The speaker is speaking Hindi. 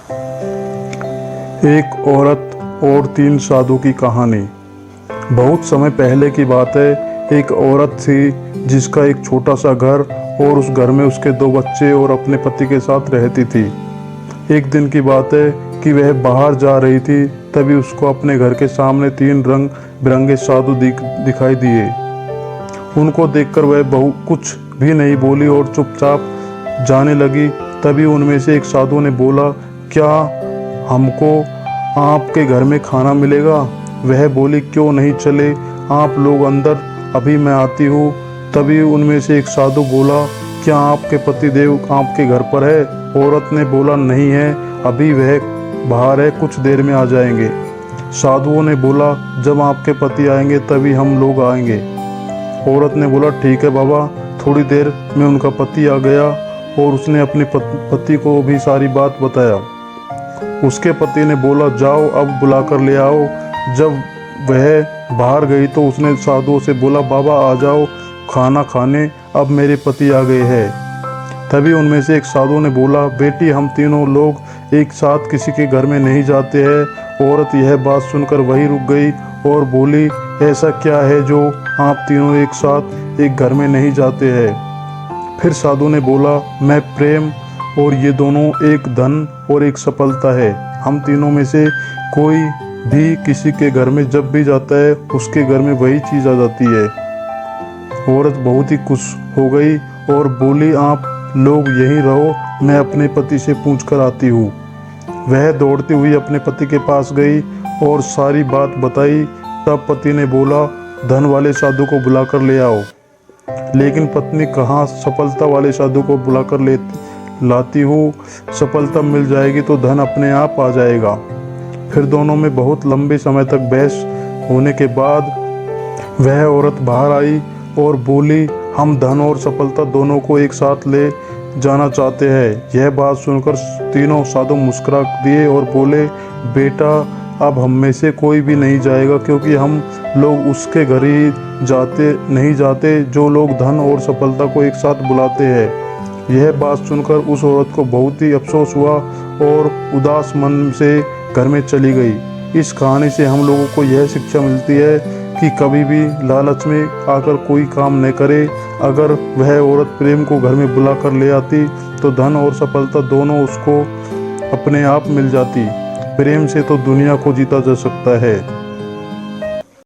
एक औरत और 3 साधु की कहानी। बहुत समय पहले की बात है। एक औरत थी जिसका एक छोटा सा घर और उस घर में उसके 2 बच्चे और अपने पति के साथ रहती थी। एक दिन की बात है कि वह बाहर जा रही थी, तभी उसको अपने घर के सामने 3 रंग बिरंगे साधु दिखाई दिए। उनको देखकर वह कुछ भी नहीं बोली और चुपचाप जाने लगी। तभी उनमें से एक साधु ने बोला, क्या हमको आपके घर में खाना मिलेगा? वह बोली, क्यों नहीं, चले आप लोग अंदर, अभी मैं आती हूँ। तभी उनमें से एक साधु बोला, क्या आपके पति देव आपके घर पर है? औरत ने बोला, नहीं है, अभी वह बाहर है, कुछ देर में आ जाएंगे। साधुओं ने बोला, जब आपके पति आएंगे तभी हम लोग आएंगे। औरत ने बोला, ठीक है बाबा। थोड़ी देर में उनका पति आ गया और उसने अपने पति को भी सारी बात बताया। उसके पति ने बोला, जाओ अब बुलाकर ले आओ। जब वह बाहर गई तो उसने साधुओं से बोला, बाबा आ जाओ खाना खाने, अब मेरे पति आ गए हैं। तभी उनमें से एक साधु ने बोला, बेटी हम तीनों लोग एक साथ किसी के घर में नहीं जाते हैं। औरत यह बात सुनकर वहीं रुक गई और बोली, ऐसा क्या है जो आप तीनों एक साथ एक घर में नहीं जाते हैं? फिर साधु ने बोला, मैं प्रेम और ये दोनों एक धन और एक सफलता है। हम तीनों में से कोई भी किसी के घर में जब भी जाता है उसके घर में वही चीज़ आ जाती है। औरत बहुत ही खुश हो गई और बोली, आप लोग यहीं रहो, मैं अपने पति से पूछ कर आती हूँ। वह दौड़ती हुई अपने पति के पास गई और सारी बात बताई। तब पति ने बोला, धन वाले साधु को बुलाकर ले आओ। लेकिन पत्नी कहाँ सफलता वाले साधु को बुलाकर लाती हूँ, सफलता मिल जाएगी तो धन अपने आप आ जाएगा। फिर दोनों में बहुत लंबे समय तक बहस होने के बाद वह औरत बाहर आई और बोली, हम धन और सफलता दोनों को एक साथ ले जाना चाहते हैं। यह बात सुनकर तीनों साधु मुस्कुरा दिए और बोले, बेटा अब हम में से कोई भी नहीं जाएगा, क्योंकि हम लोग उसके घर ही नहीं जाते जो लोग धन और सफलता को एक साथ बुलाते हैं। यह बात सुनकर उस औरत को बहुत ही अफसोस हुआ और उदास मन से घर में चली गई। इस कहानी से हम लोगों को यह शिक्षा मिलती है कि कभी भी लालच में आकर कोई काम न करे। अगर वह औरत प्रेम को घर में बुला कर ले आती तो धन और सफलता दोनों उसको अपने आप मिल जाती। प्रेम से तो दुनिया को जीता जा सकता है।